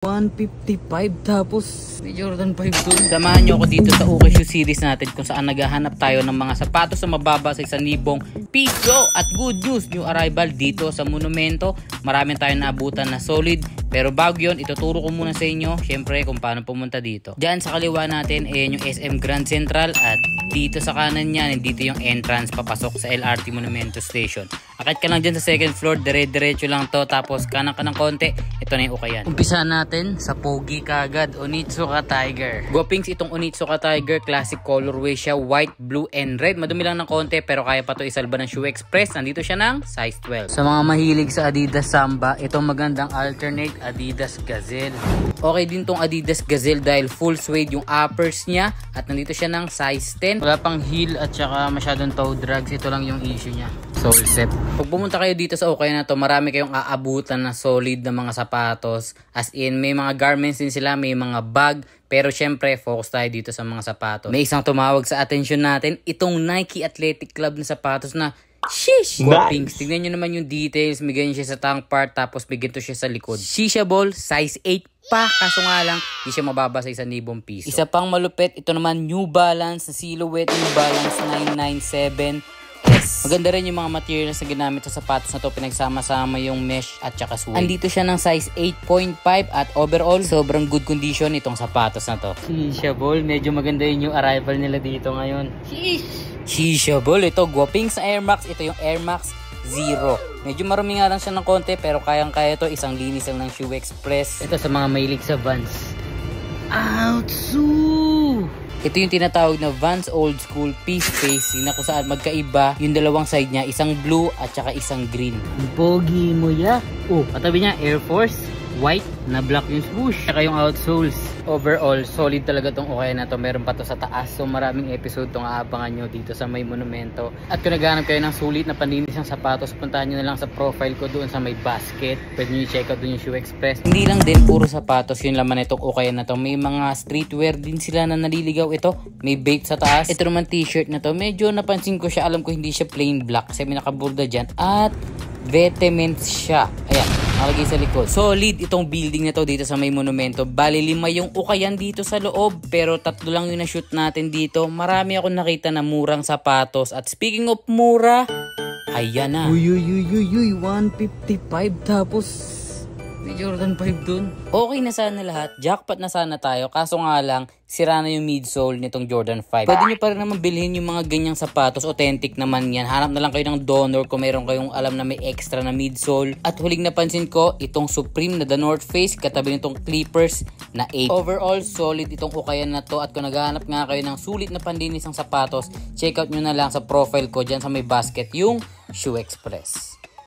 155 tapos may Jordan 5 dun. Samahan nyo ako dito sa OK Shoe series natin kung saan naghahanap tayo ng mga sapatos na mababa sa 1,000 piso. At good news, new arrival dito sa Monumento. Marami tayong naabutan na solid. Pero bago yun, ituturo ko muna sa inyo syempre kung paano pumunta dito. Diyan sa kaliwa natin yung SM Grand Central at dito sa kanan niyan, dito yung entrance papasok sa LRT Monumento Station. Akit ka lang dyan sa second floor, dire-diretso lang to, tapos kanan ka ng konti, ito na yung ukayan. Umpisa natin sa pogi kagad, Onitsuka Tiger. Guwapings itong Onitsuka Tiger, classic colorway siya, white, blue, and red. Madumi lang ng konti pero kaya pa to isalba ng Shoe Express. Nandito siya ng size 12. Sa mga mahilig sa Adidas Samba, itong magandang alternate Adidas Gazelle. Okay din tong Adidas Gazelle dahil full suede yung uppers niya at nandito siya ng size 10. Wala pang heel at saka masyadong toe drags, ito lang yung issue niya. Sole set. Pag pumunta kayo dito sa okay na to, marami kayong aabutan na solid na mga sapatos. As in, may mga garments din sila, may mga bag. Pero syempre, focus tayo dito sa mga sapatos. May isang tumawag sa atensyon natin, itong Nike Athletic Club na sapatos na sheesh! Guwapings. Tignan nyo naman yung details. May ganyan siya sa tank part, tapos may ganito siya sa likod. Shishaball, size 8 pa. Kaso nga lang, hindi siya mababa sa 1,000 piso. Isa pang malupit, ito naman New Balance na silhouette, New Balance 997. Yes. Maganda rin yung mga materials na ginamit sa sapatos na to. Pinagsama-sama yung mesh at saka suede. Andito siya ng size 8.5 at overall, sobrang good condition itong sapatos na to. Shishaball, medyo maganda yung new arrival nila dito ngayon. Shishaball, ito guwapings sa Air Max. Ito yung Air Max Zero. Medyo marumi nga lang siya ng konti pero kayang-kaya to. Isang linis lang ng Shoe Express. Ito sa mga mahilig sa Vans. Outsu! Ito yung tinatawag na Vans Old School Peace Facing na kung saan magkaiba yung dalawang side niya. Isang blue at saka isang green. Ang pogi mo ya. Oh, katabi niya Air Force. White na black yung swoosh. Saka yung outsoles. Overall, solid talaga tong okay na to. Meron pa to sa taas. So maraming episode tong aabangan nyo dito sa may Monumento. At kung naghahanap kayo ng sulit na panlinis ng sapatos, puntahan nyo na lang sa profile ko doon sa may basket. Pwede nyo i-check out doon yung Shoe Express. Hindi lang din puro sapatos yung laman itong okay na to. May mga streetwear din sila na naliligaw ito. May bait sa taas. Ito naman t-shirt na to. Medyo napansin ko siya. Alam ko hindi siya plain black kasi may nakaburda dyan. At vetements siya. Ayan, nakalagay sa likod. Solid itong building na to dito sa may Monumento. Bali 5 yung ukayan dito sa loob, pero 3 lang yung na-shoot natin dito. Marami akong nakita na murang sapatos. At speaking of mura, ayan na. Uy, 155 tapos may Jordan 5 dun. Okay na sana lahat. Jackpot na sana tayo. Kaso nga lang, sira na yung midsole nitong Jordan 5. Pwede nyo pa rin naman bilhin yung mga ganyang sapatos. Authentic naman yan. Hanap na lang kayo ng donor kung meron kayong alam na may extra na midsole. At huling napansin ko, itong Supreme na The North Face katabi nitong Clippers na 8. Overall, solid itong ukayan na to. At kung naghahanap nga kayo ng sulit na panlinis ng sapatos, check out nyo na lang sa profile ko dyan sa may basket yung Shoe Express.